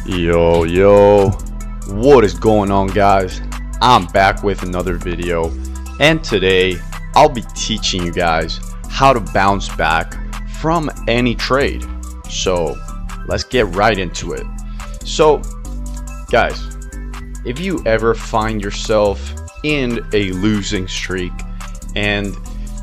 Yo, what is going on, guys? I'm back with another video, and today I'll be teaching you guys how to bounce back from any trade. So let's get right into it. So guys, if you ever find yourself in a losing streak and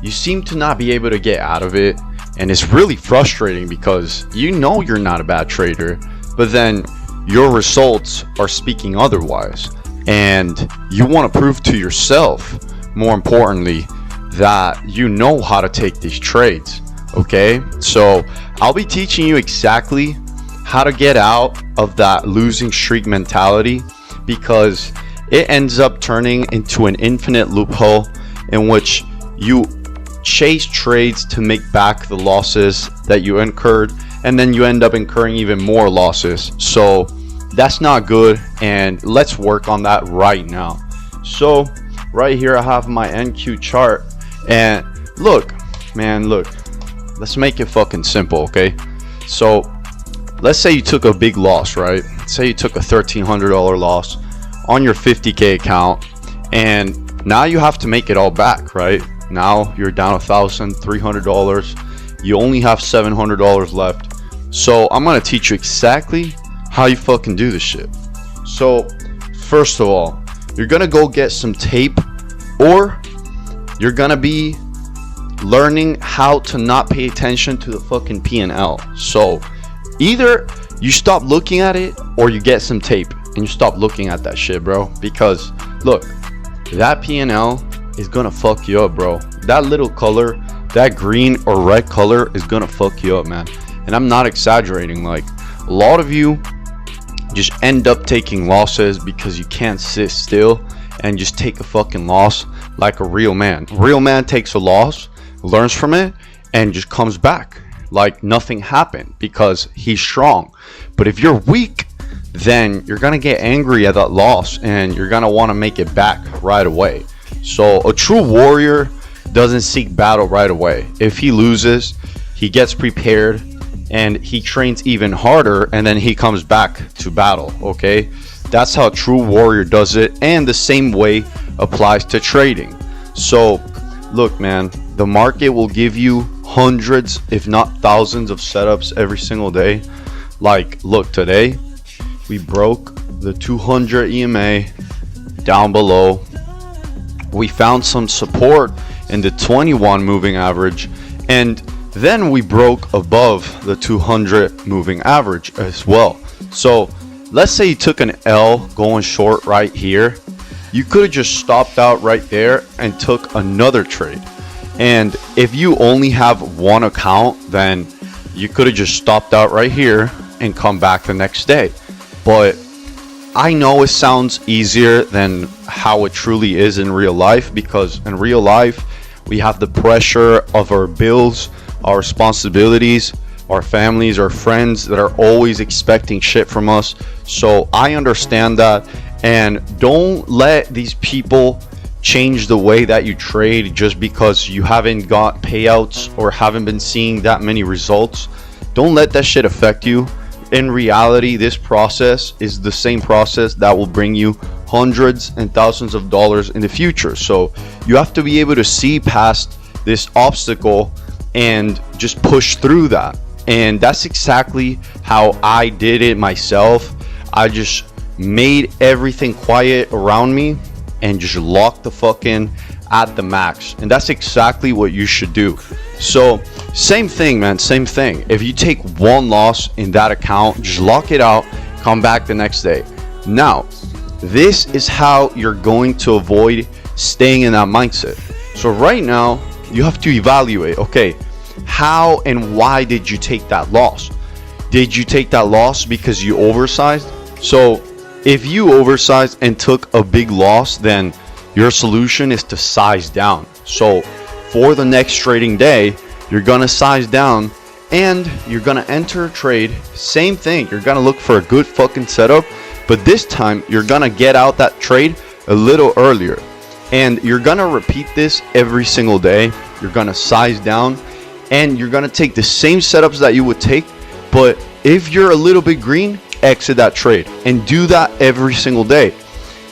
you seem to not be able to get out of it, and it's really frustrating because you know you're not a bad trader, but then your results are speaking otherwise, and you want to prove to yourself, more importantly, that you know how to take these trades. Okay, so I'll be teaching you exactly how to get out of that losing streak mentality, because it ends up turning into an infinite loophole in which you chase trades to make back the losses that you incurred, and then you end up incurring even more losses. So that's not good, and let's work on that right now. So right here I have my NQ chart, and look, let's make it fucking simple. Okay, so let's say you took a big loss, right? Say you took a $1,300 loss on your 50k account, and now you have to make it all back, right? Now you're down $1,300. You only have $700 left. So I'm gonna teach you exactly how you fucking do this shit. So first of all, you're gonna go get some tape, or you're gonna be learning how to not pay attention to the fucking P&L. So either you stop looking at it, or you get some tape and you stop looking at that shit, bro. Because look, that P&L is gonna fuck you up, bro. That little color, that green or red color, is gonna fuck you up, man. And I'm not exaggerating. Like, a lot of you just end up taking losses because you can't sit still and just take a fucking loss like a real man. A real man takes a loss, learns from it, and just comes back like nothing happened because he's strong. But if you're weak, then you're gonna get angry at that loss and you're gonna want to make it back right away. So a true warrior doesn't seek battle right away. If he loses, he gets prepared and he trains even harder, and then he comes back to battle. Okay, that's how a true warrior does it, and the same way applies to trading. So look, man, the market will give you hundreds if not thousands of setups every single day. Like, look, today we broke the 200 EMA down below. We found some support in the 21 moving average, and then we broke above the 200 moving average as well. So let's say you took an L going short right here. You could have just stopped out right there and took another trade. And if you only have one account, then you could have just stopped out right here and come back the next day. But I know it sounds easier than how it truly is in real life, because in real life we have the pressure of our bills, our responsibilities, our families, our friends that are always expecting shit from us. So I understand that, and don't let these people change the way that you trade just because you haven't got payouts or haven't been seeing that many results. Don't let that shit affect you. In reality, this process is the same process that will bring you hundreds and thousands of dollars in the future. So you have to be able to see past this obstacle and just push through that. And that's exactly how I did it myself. I just made everything quiet around me and just locked the fuck in at the max. And that's exactly what you should do. So same thing, man, same thing. If you take one loss in that account, just lock it out, come back the next day. Now, this is how you're going to avoid staying in that mindset. So right now, you have to evaluate, okay, how and why did you take that loss? Did you take that loss because you oversized? So if you oversized and took a big loss, then your solution is to size down. So for the next trading day, you're gonna size down and you're gonna enter a trade. Same thing, you're gonna look for a good fucking setup, but this time you're gonna get out that trade a little earlier, and you're gonna repeat this every single day. You're gonna size down and you're gonna take the same setups that you would take, but if you're a little bit green, quick exit that trade, and do that every single day.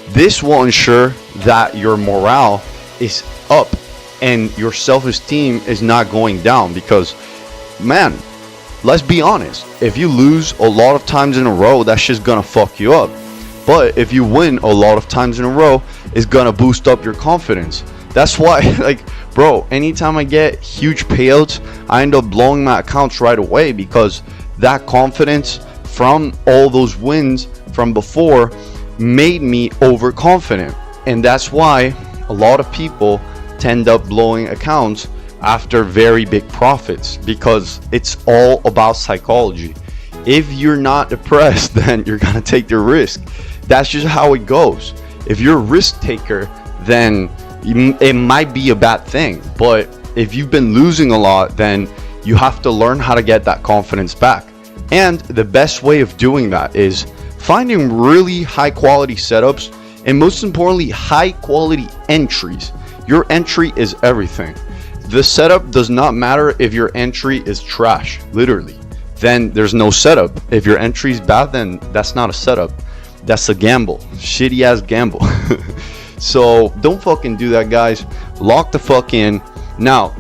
This will ensure that your morale is up and your self-esteem is not going down, because, man, let's be honest, if you lose a lot of times in a row, that's just gonna fuck you up. But if you win a lot of times in a row, it's gonna boost up your confidence. That's why, like, bro, anytime I get huge payouts, I end up blowing my accounts right away, because that confidence from all those wins from before made me overconfident. And that's why a lot of people tend up blowing accounts after very big profits, because it's all about psychology. If you're not depressed, then you're gonna take the risk. That's just how it goes. If you're a risk taker, then it might be a bad thing. But if you've been losing a lot, then you have to learn how to get that confidence back. And the best way of doing that is finding really high quality setups, and most importantly, high quality entries. Your entry is everything. The setup does not matter if your entry is trash, literally. Then there's no setup. If your entry is bad, then that's not a setup. That's a gamble. Shitty ass gamble. So don't fucking do that, guys. Lock the fuck in. Now,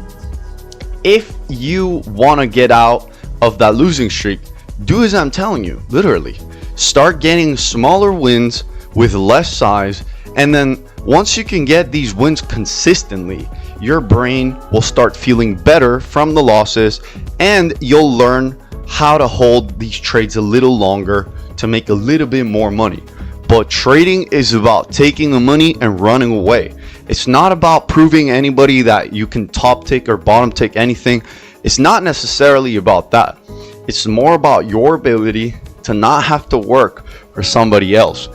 if you want to get out of that losing streak, do as I'm telling you, literally. Start getting smaller wins with less size, and then once you can get these wins consistently, your brain will start feeling better from the losses, and you'll learn how to hold these trades a little longer to make a little bit more money. But trading is about taking the money and running away. It's not about proving anybody that you can top tick or bottom tick anything. It's not necessarily about that. It's more about your ability to not have to work for somebody else,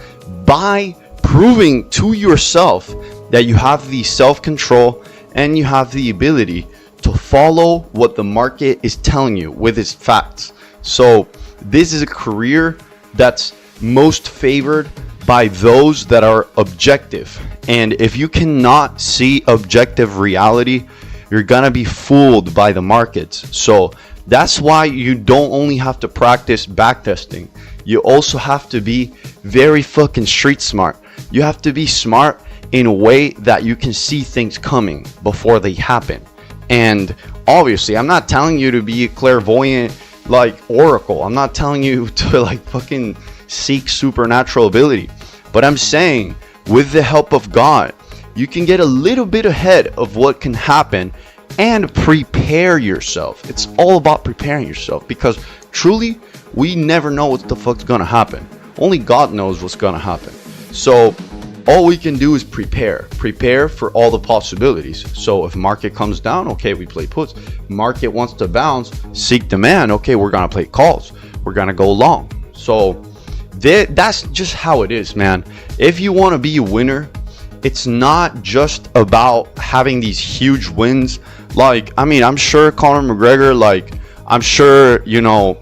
by proving to yourself that you have the self-control and you have the ability to follow what the market is telling you with its facts. So this is a career that's most favored by those that are objective. And if you cannot see objective reality, you're gonna be fooled by the markets. So that's why you don't only have to practice backtesting, you also have to be very fucking street smart. You have to be smart in a way that you can see things coming before they happen. And obviously, I'm not telling you to be a clairvoyant like oracle. I'm not telling you to like fucking seek supernatural ability. But I'm saying, with the help of God, you can get a little bit ahead of what can happen and prepare yourself. It's all about preparing yourself, because truly, we never know what the fuck's gonna happen. Only God knows what's gonna happen. So all we can do is prepare for all the possibilities. So if market comes down, okay, we play puts. Market wants to bounce, seek demand, okay, we're gonna play calls. We're gonna go long. So that's just how it is, man. If you want to be a winner, it's not just about having these huge wins. Like, I mean, I'm sure Conor McGregor, like, I'm sure, you know,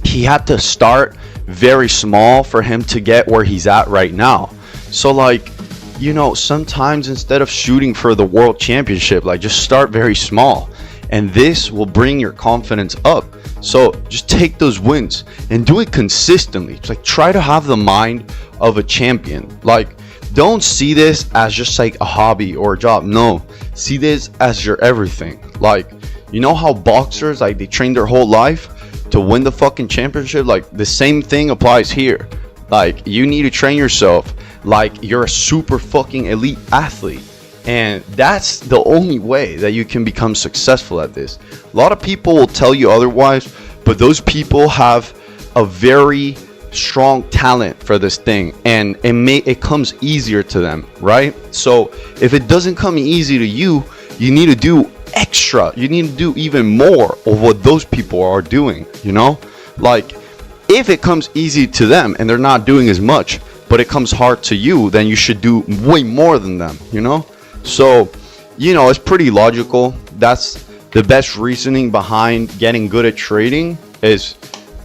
he had to start very small for him to get where he's at right now. So, like, you know, sometimes instead of shooting for the world championship, like, just start very small, and this will bring your confidence up. So just take those wins and do it consistently. It's like, try to have the mind of a champion. Like, don't see this as just like a hobby or a job. No, see this as your everything. Like, you know how boxers, like, they train their whole life to win the fucking championship? Like, the same thing applies here. Like, you need to train yourself like you're a super fucking elite athlete. And that's the only way that you can become successful at this. A lot of people will tell you otherwise, but those people have a very strong talent for this thing, and it comes easier to them, right? So if it doesn't come easy to you, you need to do extra. You need to do even more of what those people are doing, you know? Like, if it comes easy to them and they're not doing as much, but it comes hard to you, then you should do way more than them, you know? So, you know, it's pretty logical. That's the best reasoning behind getting good at trading, is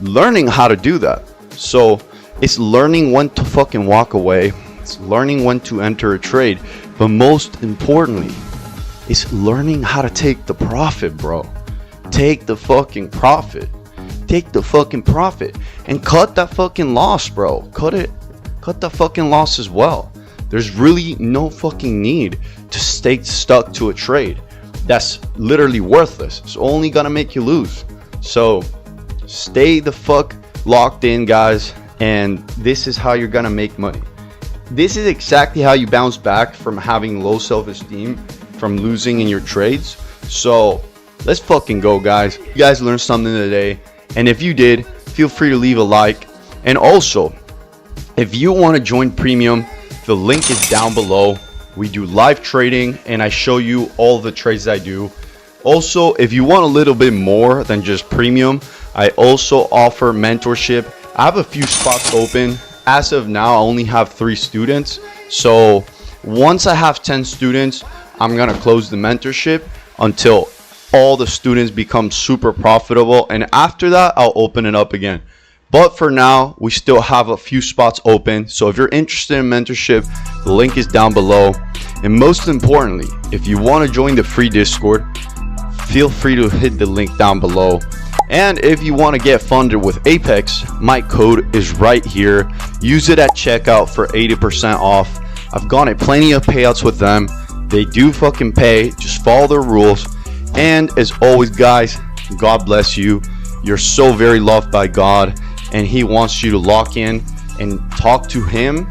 learning how to do that. So it's learning when to fucking walk away. It's learning when to enter a trade. But most importantly, it's learning how to take the profit, bro. Take the fucking profit. take the fucking profit and cut that fucking loss, bro. Cut the fucking loss as well. There's really no fucking need to stay stuck to a trade that's literally worthless. It's only gonna make you lose. So stay the fuck locked in, guys, and this is how you're gonna make money. This is exactly how you bounce back from having low self-esteem from losing in your trades. So let's fucking go, guys. You guys learned something today, and if you did, feel free to leave a like. And also, if you want to join premium, the link is down below. We do live trading and I show you all the trades I do. Also, if you want a little bit more than just premium, I also offer mentorship. I have a few spots open. As of now, I only have 3 students. So once I have 10 students, I'm gonna close the mentorship until all the students become super profitable, and after that I'll open it up again. But for now, we still have a few spots open. So if you're interested in mentorship, the link is down below. And most importantly, if you want to join the free Discord, feel free to hit the link down below. And if you want to get funded with Apex, my code is right here. Use it at checkout for 80% off. I've gotten plenty of payouts with them. They do fucking pay. Just follow their rules. And as always, guys, God bless you. You're so very loved by God, and He wants you to lock in and talk to Him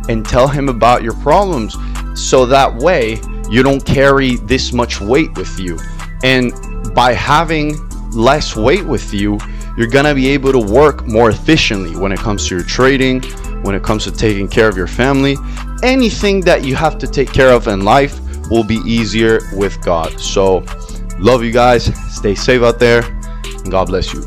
and tell Him about your problems, so that way you don't carry this much weight with you. And by having less weight with you, you're gonna be able to work more efficiently when it comes to your trading, when it comes to taking care of your family. Anything that you have to take care of in life will be easier with God. So love you guys, stay safe out there, and God bless you.